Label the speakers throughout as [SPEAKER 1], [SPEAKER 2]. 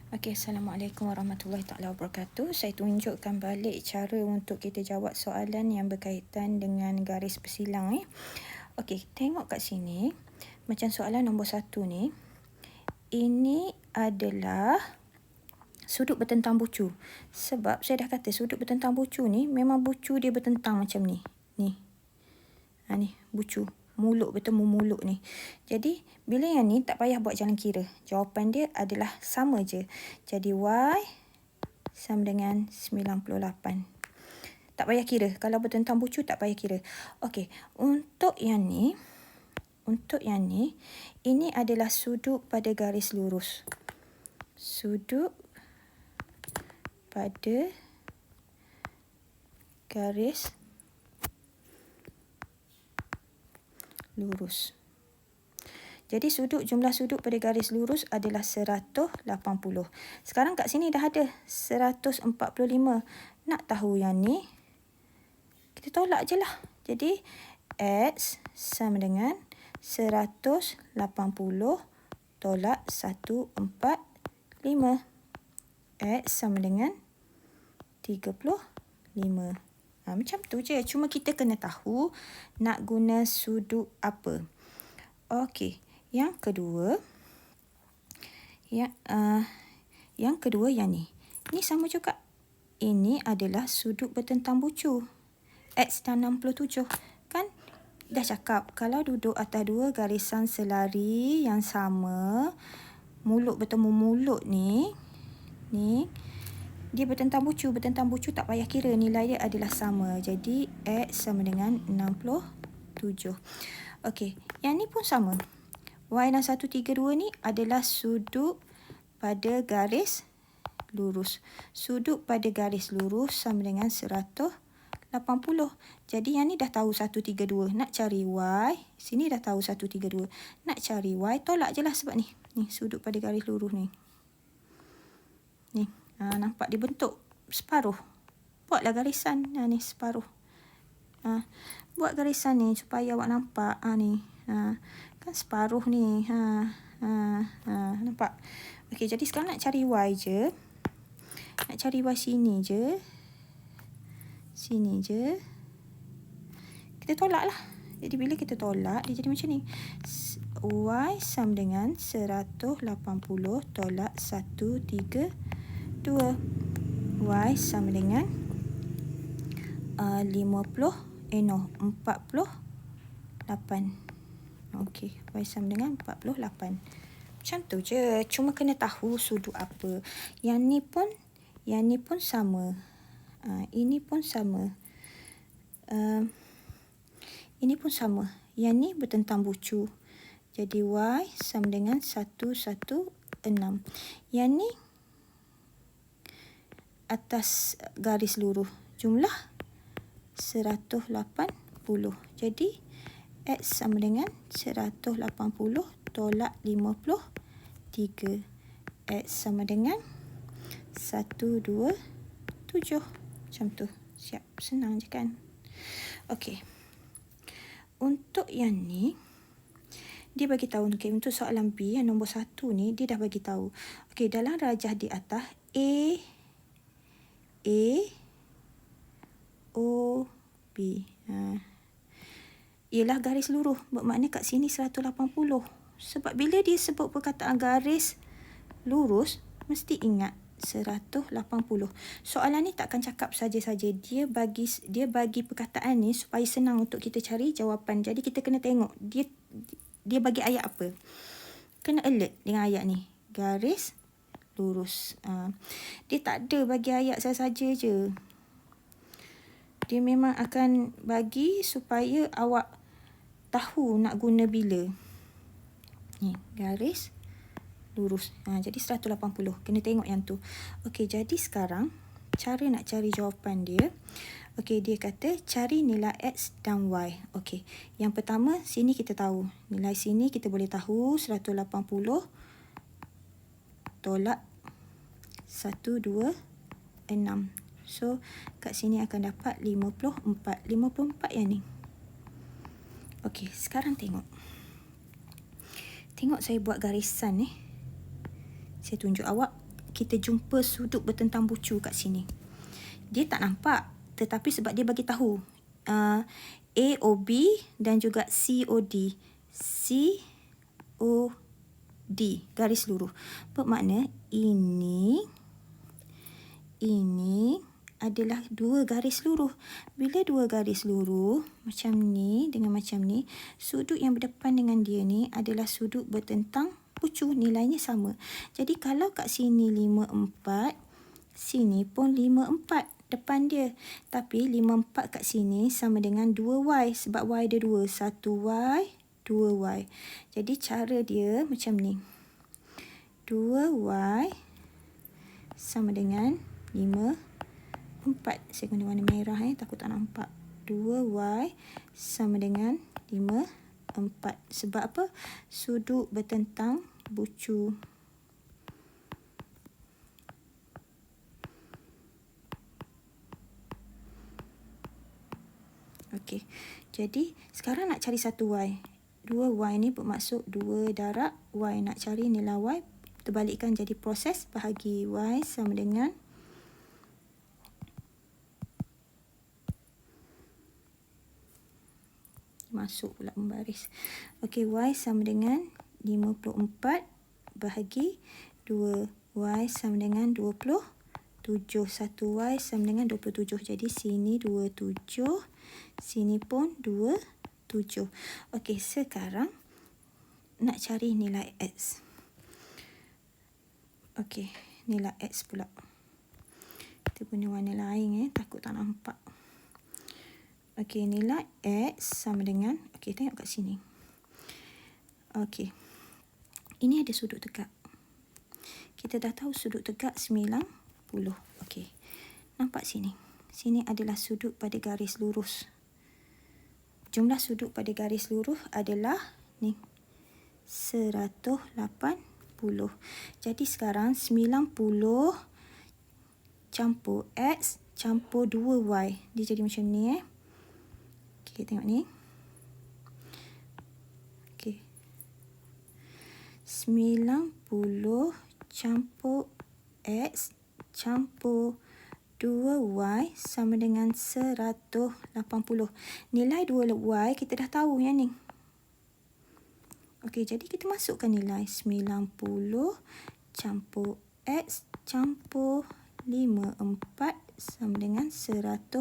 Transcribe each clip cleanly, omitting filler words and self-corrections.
[SPEAKER 1] Okey, Assalamualaikum warahmatullahi taala wabarakatuh. Saya tunjukkan balik cara untuk kita jawab soalan yang berkaitan dengan garis bersilang ni. Okey, tengok kat sini. Macam soalan nombor 1 ni. Ini adalah sudut bertentang bucu. Sebab saya dah kata sudut bertentang bucu ni memang bucu dia bertentang macam ni. Ni. Ni bucu. Muluk bertemu muluk ni. Jadi, bila yang ni tak payah buat jalan kira. Jawapan dia adalah sama je. Jadi, Y sama dengan 98. Tak payah kira. Kalau bertentang bucu, tak payah kira. Okey, untuk yang ni, ini adalah sudut pada garis lurus. Sudut pada garis lurus. Jadi jumlah sudut pada garis lurus adalah 180. Sekarang kat sini dah ada 145. Nak tahu yang ni? Kita tolak je lah. Jadi X sama dengan 180 tolak 145. X sama dengan 35. Macam tu je. Cuma kita kena tahu nak guna sudut apa. Okey. Yang kedua. Yang kedua yang ni. Ni sama juga. Ini adalah sudut bertentang bucu. X dan 67. Kan dah cakap. Kalau duduk atas dua garisan selari yang sama. Mulut bertemu mulut ni. Ni. Dia bertentang bucu. Bertentang bucu tak payah kira. Nilai dia adalah sama. Jadi, X sama dengan 67. Okey. Yang ni pun sama. Y dan 132 ni adalah sudut pada garis lurus. Sudut pada garis lurus sama dengan 180. Jadi, yang ni dah tahu 132. Nak cari Y. Sini dah tahu 132. Nak cari Y. Tolak je lah sebab ni. Ni, sudut pada garis lurus ni. Ni. Nampak dia bentuk separuh. Buatlah garisan. Ni separuh. Buat garisan ni supaya awak nampak. Ni. Kan separuh ni. Nampak? Okey, jadi sekarang nak cari Y je. Nak cari Y sini je. Sini je. Kita tolak lah. Jadi bila kita tolak, dia jadi macam ni. Y sama dengan 180 tolak 132. Y sama dengan 48. Okey, Y sama dengan 48. Macam tu je. Cuma kena tahu sudut apa. Yang ni pun sama. Ini pun sama. Ini pun sama. Yang ni bertentang bucu. Jadi Y sama dengan 116. Yang ni atas garis lurus. Jumlah 180. Jadi X sama dengan 180 tolak 53. X sama dengan 127. Macam tu. Siap. Senang je kan? Okey. Untuk yang ni, dia bagi tahu. Okay, untuk soalan B yang nombor 1 ni, dia dah bagi tahu. Okey, dalam rajah di atas, A, O, B. Ialah garis lurus. Bermakna kat sini 180. Sebab bila dia sebut perkataan garis lurus, mesti ingat 180. Soalan ni takkan cakap saja-saja. Dia bagi perkataan ni supaya senang untuk kita cari jawapan. Jadi kita kena tengok dia bagi ayat apa. Kena alert dengan ayat ni. Garis lurus. Dia tak ada bagi ayat saja-saja je. Dia memang akan bagi supaya awak tahu nak guna bila. Ni, garis lurus. Jadi 180. Kena tengok yang tu. Okey, jadi sekarang cara nak cari jawapan dia. Okey, dia kata cari nilai X dan Y. Okey, yang pertama sini kita tahu. Nilai sini kita boleh tahu 180 tolak 126. So, kat sini akan dapat 54. 54 yang ni. Okey, sekarang tengok. Tengok saya buat garisan ni. Saya tunjuk awak. kita jumpa sudut bertentang bucu kat sini. Dia tak nampak, tetapi sebab dia bagi tahu AOB dan juga COD. COD, garis lurus. Bermakna ini adalah dua garis lurus. Bila dua garis lurus macam ni dengan macam ni, sudut yang berdepan dengan dia ni adalah sudut bertentang bucu, nilainya sama. Jadi kalau kat sini 54, sini pun 54 depan dia. Tapi 54 kat sini sama dengan 2y sebab y ada 2, 1y, 2y. Jadi cara dia macam ni. 2y sama dengan 54. Saya guna warna merah takut tak nampak. 2y sama dengan 54. Sebab apa? Sudut bertentang bucu. Okey. Jadi sekarang nak cari 1y. 2y ni bermaksud 2 darab y. Nak cari nilai y, terbalikkan jadi proses bahagi y sama dengan masuk pula membaris. Okey, y sama dengan 54 bahagi 2. Y sama dengan 27. 1y sama dengan 27. Jadi sini 27, sini pun 27. Okey, sekarang nak cari nilai x. Okey, nilai x pula. Kita guna warna lain takut tak nampak. Okey, nilai x sama dengan, okey, tengok kat sini. Okey. Ini ada sudut tegak. Kita dah tahu sudut tegak 90. Okey. Nampak sini. Sini adalah sudut pada garis lurus. Jumlah sudut pada garis lurus adalah ni 180. Jadi sekarang 90 campur x campur 2y. Dia jadi macam ni Okey, tengok ni. Okey. 90 campur x campur 2y sama dengan 180. Nilai 2y kita dah tahu yang ni. Okey, jadi kita masukkan nilai 90 campur x campur 54 sama dengan 180.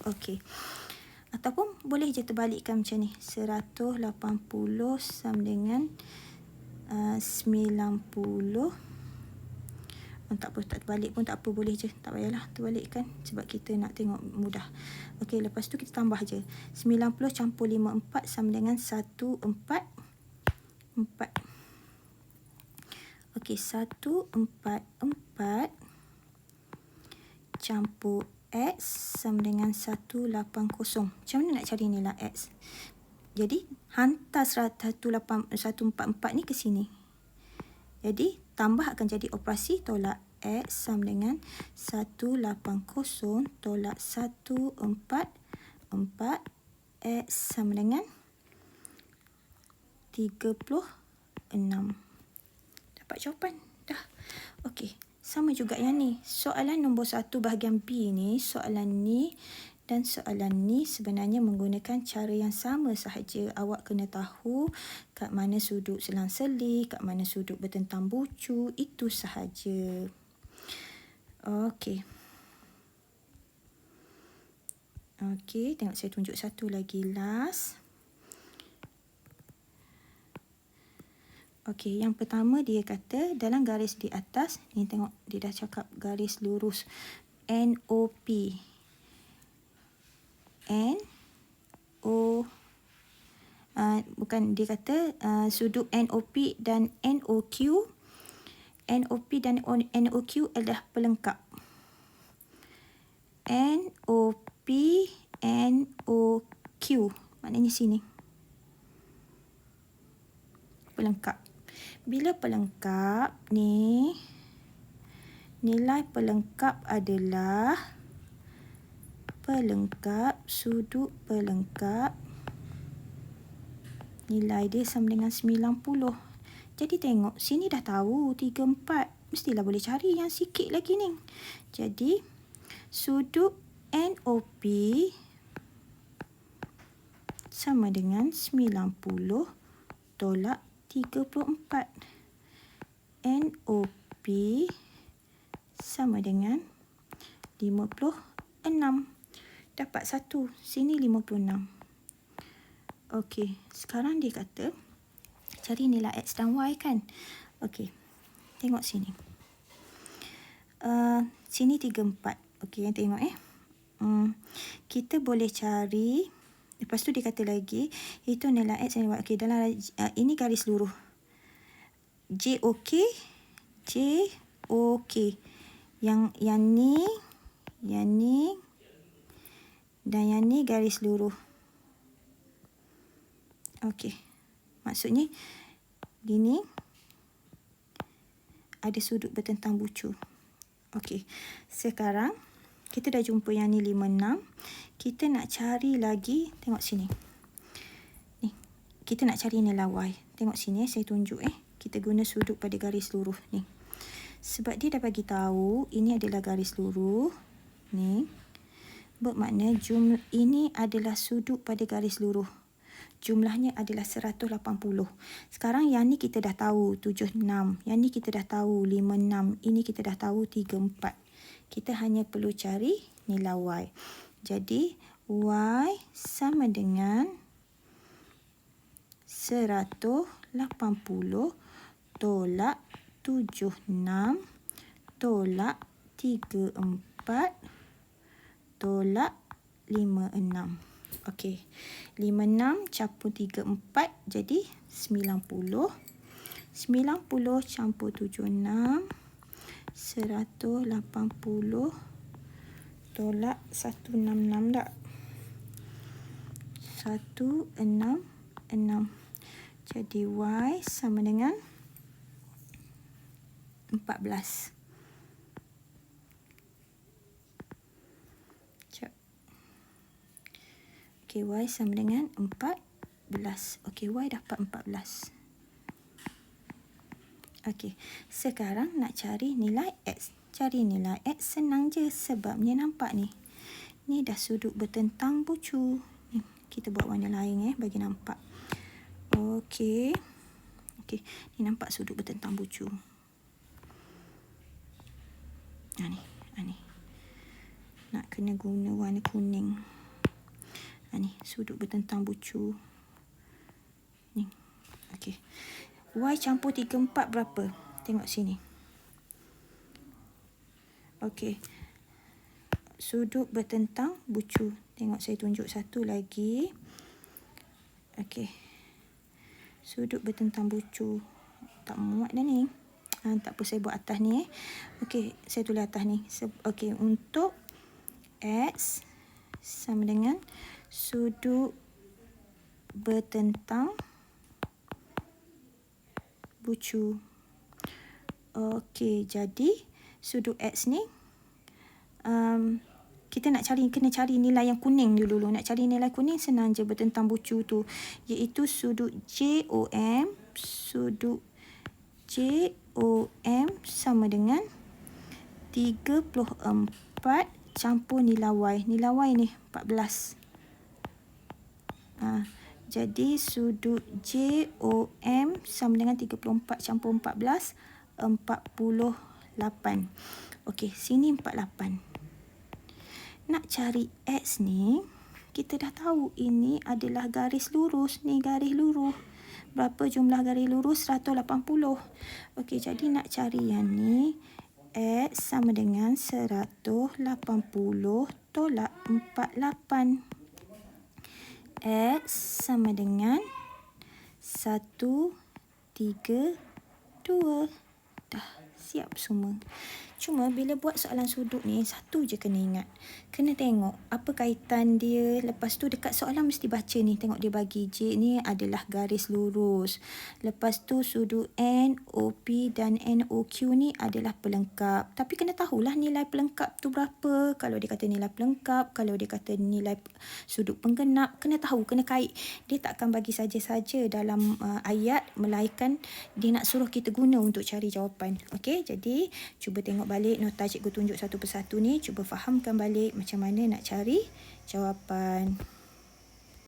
[SPEAKER 1] Okey. Ataupun boleh je terbalikkan macam ni. 180 sama dengan 90. Tak apa, tak terbalik pun tak apa, boleh je. Tak payahlah terbalikkan sebab kita nak tengok mudah. Okey, lepas tu kita tambah je. 90 campur 54 sama dengan 144. Okey, 144 campur x sama dengan 180. Macam mana nak cari nilai x? Jadi, hantar 144 ni ke sini. Jadi, tambah akan jadi operasi tolak x sama dengan 180 tolak 144. X sama dengan 36. Dapat jawapan. Dah. Okey. Sama juga yang ni. Soalan nombor 1 bahagian B ni, soalan ni dan soalan ni sebenarnya menggunakan cara yang sama sahaja. Awak kena tahu kat mana sudut selang-seli, kat mana sudut bertentang bucu, itu sahaja. Okey. Okey, tengok saya tunjuk satu lagi last. Okey, yang pertama dia kata dalam garis di atas, ni tengok dia dah cakap garis lurus NOP. Bukan, dia kata sudut NOP dan NOQ. NOP dan NOQ adalah pelengkap. NOP, NOQ. Maknanya sini. Pelengkap. Bila pelengkap ni, nilai pelengkap adalah pelengkap, sudut pelengkap. Nilai dia sama dengan 90. Jadi tengok, sini dah tahu 3, 4. Mestilah boleh cari yang sikit lagi ni. Jadi, sudut NOP sama dengan 90 tolak 34. NOP sama dengan 56. Dapat 1. Sini 56. Okey, sekarang dia kata cari nilai X dan Y kan. Okey, tengok sini. Sini 3, 4. Okey, yang tengok kita boleh cari. Lepas tu dia kata lagi, itu nilai X dan Y. Okey, dalam ini garis lurus. JOK, JOK. Yang ni, dan yang ni garis lurus. Okey. Maksudnya gini ada sudut bertentang bucu. Okey. Sekarang kita dah jumpa yang ni 56. Kita nak cari lagi, tengok sini. Ni, kita nak cari nilai Y. Tengok sini saya tunjuk Kita guna sudut pada garis lurus ni. Sebab dia dah bagi tahu ini adalah garis lurus ni. Bermakna jumlah ini adalah sudut pada garis lurus. Jumlahnya adalah 180. Sekarang yang ni kita dah tahu 76. Yang ni kita dah tahu 56. Ini kita dah tahu 34. Kita hanya perlu cari nilai Y. Jadi Y sama dengan 180 tolak 76 tolak 34 tolak 56. Okey. 56 campur 34 jadi 90. 90 campur 76 180 tolak 166 tak? 166. Jadi Y sama dengan 14. Okey, Y sama dengan 14. Okey, Y dapat 14. Okey, sekarang nak cari nilai X. Cari nilai X senang je sebabnya nampak ni. Ni dah sudut bertentang bucu. Ni, kita buat warna lain bagi nampak. Okey. Okey, ni nampak sudut bertentang bucu. Ni. Nak kena guna warna kuning. Ni, sudut bertentang bucu. Ni. Okey. Y campur 34 berapa? Tengok sini. Okey. Sudut bertentang bucu. Tengok saya tunjuk satu lagi. Okey. Sudut bertentang bucu. Tak muat dah ni. Tak apa, saya buat atas ni. Okey, saya tulis atas ni. Okey, untuk X sama dengan sudut bertentang bucu. Okey, jadi sudut X ni kita nak kena cari nilai yang kuning dulu. Nak cari nilai kuning senang je bertentang bucu tu, iaitu sudut JOM. Sudut JOM sama dengan 34 campur nilai Y. Nilai Y ni 14. Jadi sudut JOM sama dengan 34 campur 14, 48. Okey, sini 48. Nak cari X ni, kita dah tahu ini adalah garis lurus. Ni garis lurus. Berapa jumlah garis lurus? 180. Okey, jadi nak cari yang ni, X sama dengan 180 tolak 48. X sama dengan 132. Dah. Siap semua. Cuma bila buat soalan sudut ni, satu je kena ingat. Kena tengok apa kaitan dia. Lepas tu dekat soalan mesti baca ni. Tengok dia bagi J ni adalah garis lurus. Lepas tu sudut N, OP dan NOQ ni adalah pelengkap. Tapi kena tahulah nilai pelengkap tu berapa. Kalau dia kata nilai pelengkap, kalau dia kata nilai sudut penggenap, kena tahu, kena kait. Dia tak akan bagi saja-saja dalam ayat, melainkan dia nak suruh kita guna untuk cari jawapan. Okey, jadi cuba tengok balik nota cikgu tunjuk satu persatu ni, cuba fahamkan balik macam mana nak cari jawapan.